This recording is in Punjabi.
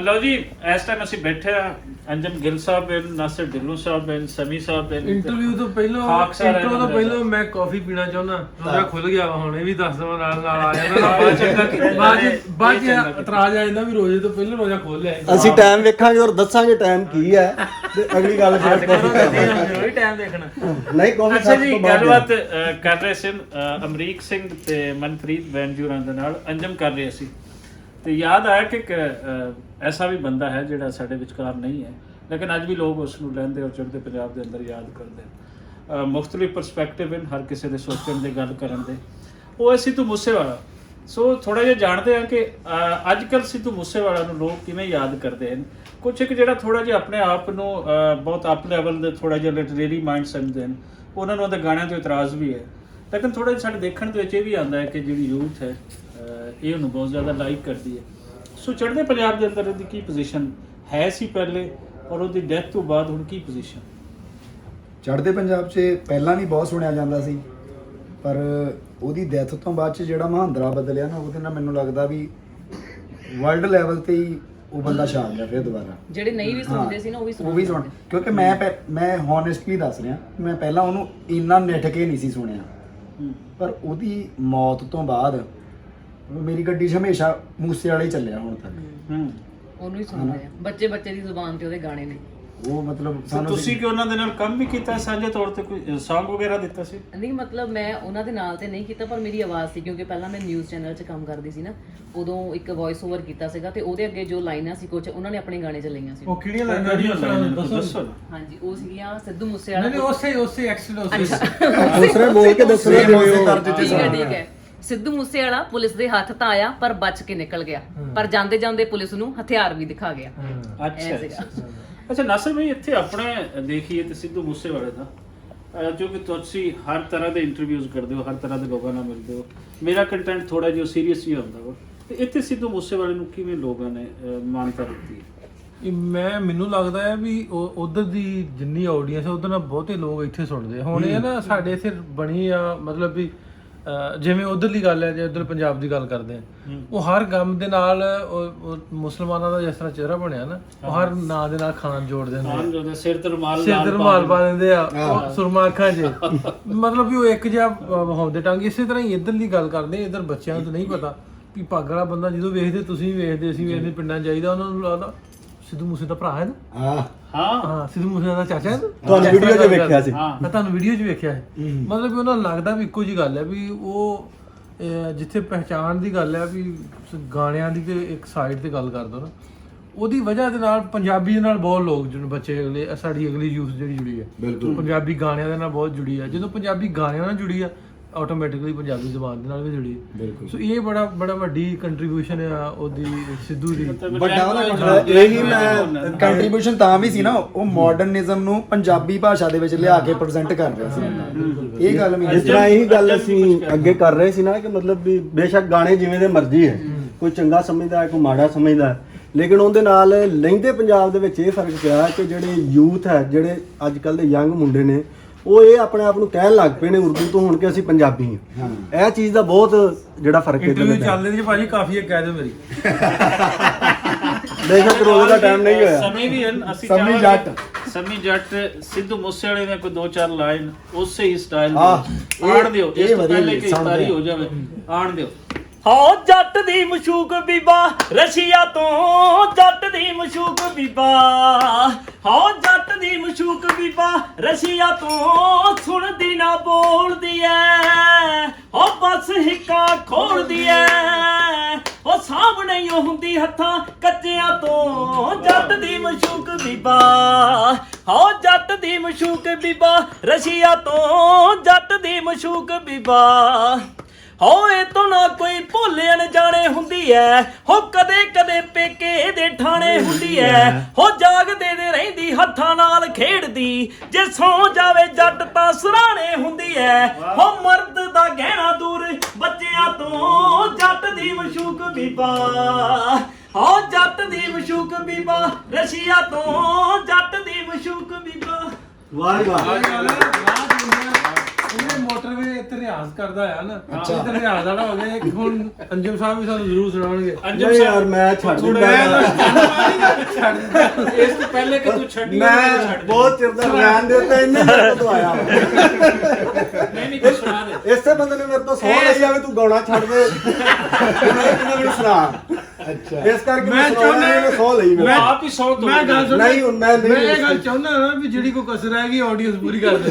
ਲਓ ਜੀ ਇਸ ਟਾਈਮ ਅਸੀਂ ਬੈਠੇ ਆ ਅੰਜਮ ਗਿੱਲ ਸਾਹਿਬ ਬੈਨ, ਨਾਸਿਰ ਢਿੱਲੋਂ ਸਾਹਿਬ ਬੈਨ, ਸਮੀ ਸਾਹਿਬ ਬੈਨ। ਇੰਟਰਵਿਊ ਤੋਂ ਪਹਿਲਾਂ ਮੈਂ ਕਾਫੀ ਪੀਣਾ ਚਾਹੁੰਦਾ, ਰੋਜ਼ਾ ਖੁੱਲ ਗਿਆ ਹੁਣ ਇਹ ਵੀ ਦੱਸ ਦਵਾਂ ਨਾਲ ਆ ਜਾਂਦਾ ਬਾਅਦ ਇਤਰਾਜ਼ ਆ ਜਾਂਦਾ ਵੀ ਰੋਜ਼ੇ ਤੋਂ ਪਹਿਲਾਂ ਰੋਜ਼ਾ ਖੋਲ ਲਿਆ। ਅਸੀਂ ਟਾਈਮ ਵੇਖਾਂਗੇ ਔਰ ਦੱਸਾਂਗੇ ਟਾਈਮ ਕੀ ਹੈ ਤੇ ਅਗਲੀ ਗੱਲ ਫਿਰ ਟਾਈਮ ਦੇਖਣਾ ਨਹੀਂ ਕਾਫੀ। ਅੱਛਾ ਜੀ, ਗੱਲਬਾਤ ਕਰ ਰਹੇ ਸੀ ਅਮਰੀਕ ਸਿੰਘ ਤੇ ਮਨਪ੍ਰੀਤ ਬੈਨ ਜੀ ਹੋਰਾਂ ਦੇ ਨਾਲ ਅੰਜਮ ਕਰ ਰਹੇ ਸੀ ਤੇ ਯਾਦ ਆਇਆ ਕਿ ਐਸਾ ਵੀ ਬੰਦਾ ਹੈ ਜਿਹੜਾ ਸਾਡੇ ਵਿਚਕਾਰ ਨਹੀਂ ਹੈ, ਲੇਕਿਨ ਅੱਜ ਵੀ ਲੋਕ ਉਸ ਨੂੰ ਲੈਂਦੇ ਔਰ ਚੜ੍ਹਦੇ ਪੰਜਾਬ ਦੇ ਅੰਦਰ ਯਾਦ ਕਰਦੇ। ਮੁਖਤਲਿਫ ਪਰਸਪੈਕਟਿਵ ਹਨ ਹਰ ਕਿਸੇ ਦੇ ਸੋਚਣ ਦੇ, ਗੱਲ ਕਰਨ ਦੇ। ਉਹ ਹੈ ਸਿੱਧੂ ਮੂਸੇਵਾਲਾ। ਸੋ ਥੋੜਾ ਜਿਹਾ ਜਾਣਦੇ ਹਾਂ ਕਿ ਅੱਜ ਕੱਲ੍ਹ ਸਿੱਧੂ ਮੂਸੇਵਾਲਾ ਨੂੰ ਲੋਕ ਕਿਵੇਂ ਯਾਦ ਕਰਦੇ ਹਨ। ਕੁਛ ਇੱਕ ਜਿਹੜਾ ਥੋੜਾ ਜਿਹਾ ਆਪਣੇ ਆਪ ਨੂੰ ਬਹੁਤ ਅਪ ਲੈਵਲ ਦੇ ਥੋੜਾ ਜਿਹਾ ਲਿਟਰੇਰੀ ਮਾਈਂਡ ਸਮਝਦੇ ਹਨ, ਉਹਨਾਂ ਨੂੰ ਉਹਦੇ ਗਾਣਿਆਂ ਤੋਂ ਇਤਰਾਜ਼ ਵੀ ਹੈ। ਲੇਕਿਨ ਥੋੜਾ ਜਿਹਾ ਸਾਡੇ ਦੇਖਣ ਦੇ ਵਿੱਚ ਇਹ ਵੀ ਆਉਂਦਾ ਹੈ ਕਿ ਜਿਹੜੀ ਯੂਥ ਹੈ ਇਹ ਉਹਨੂੰ ਬਹੁਤ ਜ਼ਿਆਦਾ ਲਾਈਕ ਕਰਦੀ ਹੈ। ਸੋ ਚੜ੍ਹਦੇ ਪੰਜਾਬ ਦੇ ਅੰਦਰ ਇਹਦੀ ਕੀ ਪੋਜੀਸ਼ਨ ਹੈ ਸੀ ਪਹਿਲੇ, ਔਰ ਉਹਦੀ ਡੈਥ ਤੋਂ ਬਾਅਦ ਹੁਣ ਕੀ ਪੋਜੀਸ਼ਨ? ਚੜ੍ਹਦੇ ਪੰਜਾਬ 'ਚ ਪਹਿਲਾਂ ਵੀ ਬਹੁਤ ਸੁਣਿਆ ਜਾਂਦਾ ਸੀ, ਪਰ ਉਹਦੀ ਡੈਥ ਤੋਂ ਬਾਅਦ 'ਚ ਜਿਹੜਾ ਮਹਾਂਦਰਾ ਬਦਲਿਆ ਨਾ, ਉਹਦੇ ਨਾਲ ਮੈਨੂੰ ਲੱਗਦਾ ਵੀ ਵਰਲਡ ਲੈਵਲ ਤੇ ਹੀ ਉਹ ਬੰਦਾ ਛਾ ਗਿਆ ਫਿਰ ਦੁਬਾਰਾ। ਜਿਹੜੇ ਨਹੀਂ ਵੀ ਸੁਣਦੇ ਸੀ ਨਾ ਉਹ ਵੀ ਸੁਣ, ਕਿਉਂਕਿ ਮੈਂ ਹੌਨੈਸਟਲੀ ਦੱਸ ਰਿਹਾ, ਮੈਂ ਪਹਿਲਾਂ ਉਹਨੂੰ ਇੰਨਾ ਨਿੱਠ ਕੇ ਨਹੀਂ ਸੀ ਸੁਣਿਆ, ਪਰ ਉਹਦੀ ਮੌਤ ਤੋਂ ਬਾਅਦ ਮੇਰੀ ਗੱਡੀ 'ਚ ਹਮੇਸ਼ਾ ਮੂਸੇ ਵਾਲਾ ਹੀ ਚੱਲਿਆ ਹੁਣ ਤੱਕ। ਉਹਨੂੰ ਹੀ ਸੁਣਦੇ ਆ, ਬੱਚੇ ਦੀ ਜ਼ੁਬਾਨ ਤੇ ਉਹਦੇ ਗਾਣੇ ਨੇ। ਉਹ ਮਤਲਬ ਤੁਸੀਂ ਕਿ ਉਹਨਾਂ ਦੇ ਨਾਲ ਕੰਮ ਵੀ ਕੀਤਾ ਸਾਂਝੇ ਤੌਰ ਤੇ, ਕੋਈ ਸੌਂਗ ਵਗੈਰਾ ਦਿੱਤਾ ਸੀ? ਨਹੀਂ, ਮਤਲਬ ਮੈਂ ਉਹਨਾਂ ਦੇ ਨਾਲ ਤੇ ਨਹੀਂ ਕੀਤਾ, ਪਰ ਮੇਰੀ ਆਵਾਜ਼ ਸੀ, ਕਿਉਂਕਿ ਪਹਿਲਾਂ ਮੈਂ ਨਿਊਜ਼ ਚੈਨਲ 'ਚ ਕੰਮ ਕਰਦੀ ਸੀ ਨਾ, ਉਦੋਂ ਇੱਕ ਵੌਇਸ ਓਵਰ ਕੀਤਾ ਸੀਗਾ ਤੇ ਉਹਦੇ ਅੱਗੇ ਜੋ ਲਾਈਨਾਂ ਸੀ ਕੁਝ ਉਹਨਾਂ ਨੇ ਆਪਣੇ ਗਾਣੇ 'ਚ ਲਈਆਂ ਸੀ। ਉਹ ਕਿਹੜੀਆਂ ਲਾਈਨਾਂ ਦੱਸੋ? ਹਾਂਜੀ, ਉਹ ਸੀਗੀਆਂ ਸਿੱਧੂ ਮੂਸੇਵਾਲਾ। ਨਹੀਂ ਉਸੇ ਐਕਸੀਡੈਂਟ ਦੂਸਰੇ ਬੋਲ ਕੇ ਦੱਸੋ ਠੀਕ ਹੈ। ਸਿੱਧੂ ਮੂਸੇਵਾਲਾ ਪੁਲਿਸ ਦੇ ਹੱਥ ਤਾਂ ਆਇਆ ਪਰ ਬਚ ਕੇ ਨਿਕਲ ਗਿਆ, ਪਰ ਜਾਂਦੇ ਜਾਂਦੇ ਪੁਲਿਸ ਨੂੰ ਹਥਿਆਰ ਵੀ ਦਿਖਾ ਗਿਆ। ਅੱਛਾ ਨਾਸਿਰ ਭਾਈ, ਇੱਥੇ ਆਪਣੇ ਦੇਖੀਏ ਤੇ ਸਿੱਧੂ ਮੂਸੇਵਾਲੇ ਦਾ, ਜੋ ਕਿ ਤੁਸੀਂ ਹਰ ਤਰ੍ਹਾਂ ਦੇ ਇੰਟਰਵਿਊਜ਼ ਕਰਦੇ ਹੋ, ਹਰ ਤਰ੍ਹਾਂ ਦੇ ਲੋਕਾਂ ਨਾਲ ਮਿਲਦੇ ਹੋ, ਮੇਰਾ ਕੰਟੈਂਟ ਥੋੜਾ ਜਿਹਾ ਸੀਰੀਅਸ ਹੀ ਹੁੰਦਾ ਵਾ, ਤੇ ਇੱਥੇ ਸਿੱਧੂ ਮੂਸੇਵਾਲੇ ਨੂੰ ਕਿਵੇਂ ਲੋਕਾਂ ਨੇ ਮਾਨਤਾ ਦਿੱਤੀ? ਮੈਨੂੰ ਲੱਗਦਾ ਹੈ ਵੀ ਉਧਰ ਦੀ ਜਿੰਨੀ ਆਡੀਅנס ਹੈ ਉਧਰ ਨਾਲ ਬਹੁਤੇ ਲੋਕ ਇੱਥੇ ਸੁਣਦੇ ਆ। ਹੁਣ ਇਹ ਨਾ ਸਾਡੇ ਇੱਥੇ ਬਣੀ ਆ, ਮਤਲਬ ਵੀ ਜਿਵੇਂ ਉਧਰਲੀ ਗੱਲ ਹੈ, ਜੇ ਉਧਰ ਪੰਜਾਬ ਦੀ ਗੱਲ ਕਰਦੇ ਆ, ਉਹ ਹਰ ਗਮ ਦੇ ਨਾਲ ਮੁਸਲਮਾਨਾਂ ਦਾ ਜਿਸ ਤਰ੍ਹਾਂ ਚਿਹਰਾ ਬਣਿਆ ਨਾ, ਉਹ ਹਰ ਨਾਂ ਦੇ ਨਾਲ ਖਾਨ ਜੋੜ ਦਿੰਦੇ ਆ, ਸਿਰ ਤੇ ਰੁਮਾਲ ਪਾ ਦਿੰਦੇ ਆ, ਉਹ ਸੁਰਮਾ ਅੱਖਾਂ 'ਚ, ਮਤਲਬ ਵੀ ਉਹ ਇੱਕ ਜਿਹਾ ਵਹਾਉਂਦੇ ਟੰਗ। ਇਸੇ ਤਰ੍ਹਾਂ ਹੀ ਇੱਧਰਲੀ ਗੱਲ ਕਰਦੇ, ਇੱਧਰ ਬੱਚਿਆਂ ਨੂੰ ਤਾਂ ਨਹੀਂ ਪਤਾ ਵੀ ਪੱਗ ਵਾਲਾ ਬੰਦਾ ਜਦੋਂ ਵੇਖਦੇ, ਤੁਸੀਂ ਵੇਖਦੇ, ਅਸੀਂ ਵੇਖਦੇ, ਪਿੰਡਾਂ ਜਾਈਦਾ, ਉਹਨਾਂ ਨੂੰ ਲੱਗਦਾ ਸਿੱਧੂ ਮੂਸੇ ਦਾ ਭਰਾ ਹੈ ਨਾ। ਹਾਂ, ਸਿੱਧੂ ਮੂਸੇ ਦਾ ਚਾਚਾ ਹੈ ਨਾ। ਤੁਹਾਨੂੰ ਵੀਡੀਓ 'ਚ ਵੇਖਿਆ ਸੀ। ਮੈਂ ਤੁਹਾਨੂੰ ਵੀਡੀਓ 'ਚ ਵੇਖਿਆ ਹੈ। ਮਤਲਬ ਵੀ ਉਹਨਾਂ ਨੂੰ ਲੱਗਦਾ ਵੀ ਇੱਕੋ ਜਿਹੀ ਗੱਲ ਹੈ, ਵੀ ਉਹ ਜਿੱਥੇ ਪਹਿਚਾਣ ਦੀ ਗੱਲ ਹੈ, ਵੀ ਗਾਣਿਆਂ ਦੀ ਤੇ ਇੱਕ ਸਾਈਡ ਤੇ ਗੱਲ ਕਰ ਦੋ ਨਾ, ਉਹਦੀ ਵਜ੍ਹਾ ਦੇ ਨਾਲ ਪੰਜਾਬੀ ਦੇ ਨਾਲ ਬਹੁਤ ਲੋਕ ਜਿਹੜੇ ਬੱਚੇ ਅਗਲੇ, ਸਾਡੀ ਅਗਲੀ ਯੂਥ ਜਿਹੜੀ ਜੁੜੀ ਹੈ ਪੰਜਾਬੀ ਗਾਣਿਆਂ ਦੇ ਨਾਲ ਬਹੁਤ ਜੁੜੀ ਹੈ। ਜਦੋਂ ਪੰਜਾਬੀ ਗਾਣਿਆਂ ਨਾਲ ਜੁੜੀ ਆ, ਆਟੋਮੈਟਿਕਲੀ ਪੰਜਾਬੀ ਜ਼ੁਬਾਨ ਦੇ ਨਾਲ ਵੀ ਜੁੜੀ ਹੈ। ਸੋ ਇਹ ਬੜਾ ਵੱਡੀ ਕੰਟਰੀਬਿਊਸ਼ਨ ਆ ਉਹਦੀ, ਸਿੱਧੂ ਦੀ ਵੱਡਾ ਉਹਦਾ ਇਹੀ ਮੈਂ ਕੰਟਰੀਬਿਊਸ਼ਨ ਤਾਂ ਵੀ ਸੀ ਨਾ, ਉਹ ਮਾਡਰਨਿਜ਼ਮ ਨੂੰ ਪੰਜਾਬੀ ਭਾਸ਼ਾ ਦੇ ਵਿੱਚ ਲਿਆ ਕੇ ਪ੍ਰੈਜ਼ੈਂਟ ਕਰ ਰਿਹਾ ਸੀ। ਇਹ ਗੱਲ ਜਿਸ ਤਰ੍ਹਾਂ ਇਹੀ ਗੱਲ ਅਸੀਂ ਅੱਗੇ ਕਰ ਰਹੇ ਸੀ ਨਾ, ਕਿ ਮਤਲਬ ਵੀ ਬੇਸ਼ੱਕ ਗਾਣੇ ਜਿਵੇਂ ਦੇ ਮਰਜ਼ੀ ਹੈ, ਕੋਈ ਚੰਗਾ ਸਮਝਦਾ ਹੈ, ਕੋਈ ਮਾੜਾ ਸਮਝਦਾ ਹੈ, ਲੇਕਿਨ ਉਹਦੇ ਨਾਲ ਲਹਿੰਦੇ ਪੰਜਾਬ ਦੇ ਵਿੱਚ ਇਹ ਫਰਕ ਪਿਆ ਕਿ ਜਿਹੜੇ ਯੂਥ ਹੈ, ਜਿਹੜੇ ਅੱਜ ਕੱਲ੍ਹ ਦੇ ਯੰਗ ਮੁੰਡੇ ਨੇ, ਉਹ ਇਹ ਆਪਣੇ ਆਪ ਨੂੰ ਕਹਿਣ ਲੱਗ ਪਏ ਨੇ ਉਰਦੂ ਤੋਂ ਹੁਣ ਕਿ ਅਸੀਂ ਪੰਜਾਬੀ ਹਾਂ। ਇਹ ਚੀਜ਼ ਦਾ ਬਹੁਤ ਜਿਹੜਾ ਫਰਕ ਹੈ। ਇੰਟਰਵਿਊ ਚੱਲਦੇ ਜੀ ਭਾਜੀ, ਕਾਫੀ ਹੈ, ਕਹਿ ਦਿਓ ਮੇਰੀ ਬੇਸ਼ੱਕ ਰੋਜ਼ ਦਾ ਟਾਈਮ ਨਹੀਂ ਹੋਇਆ। ਸਮੀ ਵੀ ਹਨ, ਅਸੀਂ ਸਮੀ ਜੱਟ ਸਿੱਧੂ ਮੂਸੇਵਾਲੇ ਨੇ ਕੋਈ 2-4 ਲਾਈਨ ਉਸੇ ਹੀ ਸਟਾਈਲ ਆਣ ਦਿਓ, ਇਸ ਤੋਂ ਪਹਿਲੇ ਕਿ ਤਾਰੀ ਹੋ ਜਾਵੇ, ਆਣ ਦਿਓ। ਹੋ ਜੱਟ ਦੀ ਮਸ਼ੂਕ ਬੀਬਾ ਰਸ਼ੀਆ ਤੋਂ, ਜੱਟ ਦੀ ਮਸ਼ੂਕ ਬੀਬਾ, ਹੋ ਜੱਟ ਦੀ ਮਸ਼ੂਕ ਬੀਬਾ ਰਸ਼ੀਆ ਤੋਂ, ਸੁਣਦੀ ਨਾ ਬੋਲਦੀ ਐ, ਹੋ ਬਸ ਹਿੱਕਾ ਖੋਲਦੀ ਐ, ਉਹ ਸਾਹਮਣੇ ਹੀ ਹੁੰਦੀ ਹੱਥਾਂ ਕੱਚਿਆਂ ਤੋਂ, ਜੱਟ ਦੀ ਮਸ਼ੂਕ ਬੀਬਾ, ਹੋ ਜੱਟ ਦੀ ਮਸ਼ੂਕ ਬੀਬਾ ਰਸ਼ੀਆ ਤੋਂ, ਜੱਟ ਦੀ ਮਸ਼ੂਕ ਬੀਬਾ, ਹੋਏ ਤੋਂ ਨਾ ਕੋਈ ਭੁੱਲੇ ਅਣਜਾਣੇ ਹੁੰਦੀ ਐ, ਹੋ ਕਦੇ ਕਦੇ ਪੇਕੇ ਦੇ ਠਾਣੇ ਹੁੰਦੀ ਐ, ਹੋ ਜਾਗਦੇ ਦੇ ਰਹਿੰਦੀ ਹੱਥਾਂ ਨਾਲ ਖੇਡਦੀ, ਜੇ ਸੌ ਜਾਵੇ ਜੱਟ ਤਾਂ ਸਰਾਣੇ ਹੁੰਦੀ ਐ, ਹੋ ਮਰਦ ਦਾ ਗਹਿਣਾ ਦੂਰ ਬੱਚਿਆਂ ਤੋਂ, ਜੱਟ ਦੀ ਮਸ਼ੂਕ ਬੀਬਾ, ਹੋ ਜੱਟ ਦੀ ਮਸ਼ੂਕ ਬੀਬਾ ਰਸ਼ੀਆ ਤੋਂ, ਜੱਟ ਦੀ ਮਸ਼ੂਕ ਬੀਬਾ। ਵਾਹ ਵਾਹ। ਇਹਨੇ ਮੋਟਰਵੇ ਇੱਥੇ ਰਿਆਜ਼ ਕਰਦਾ ਆ ਨਾ ਇੱਥੇ ਰਿਆਜ਼ ਵਾਲਾ ਹੋ ਗਿਆ ਇੱਕ ਹੁਣ ਅੰਜਮ ਸਾਹਿਬ ਵੀ ਸਾਨੂੰ ਜ਼ਰੂਰ ਸੁਣਾਉਣਗੇ ਅੰਜਮ ਨਹੀਂ ਯਾਰ ਸਾਹਿਬ ਮੈਂ ਛੱਡ ਥੋੜ੍ਹਾ ਦਿੰਦਾ ਇਸ ਤੋਂ ਪਹਿਲੇ ਕਿ ਤੂੰ ਛੱਡੀ ਮੈਂ ਬਹੁਤ ਚਿਰ ਦਾ ਰਹਿਣ ਦੇ ਉੱਤੇ ਇੰਨੇ ਮੇਰੇ ਤੋਂ ਆਇਆ ਨਹੀਂ ਕੁਝ ਸੁਣਾ ਦੇ। ਇਸੇ ਬੰਦੇ ਨੇ ਮੇਰੇ ਤੋਂ ਸੌ ਲਈ ਆ ਵੀ ਤੂੰ ਗਾਉਣਾ ਛੱਡ ਦੇ ਮੈਂ ਮੈਨੂੰ ਸੁਣਾ ਅੱਛਾ ਇਸ ਕਰਕੇ ਮੈਂ ਚਾਹੁੰਦਾ ਇਹਨੇ ਸੌ ਲਈ ਉਹ ਮੇਰੇ ਆਪ ਹੀ ਸੌ ਤੋਂ ਮੈਂ ਗੱਲ ਸੁਣ ਨਹੀਂ ਮੈਂ ਨਹੀਂ ਮੈਂ ਇਹ ਗੱਲ ਚਾਹੁੰਦਾ ਨਾ ਵੀ ਜਿਹੜੀ ਕੋਈ ਕਸਰ ਹੈਗੀ ਆਡੀਅנס ਪੂਰੀ ਕਰ ਦੇ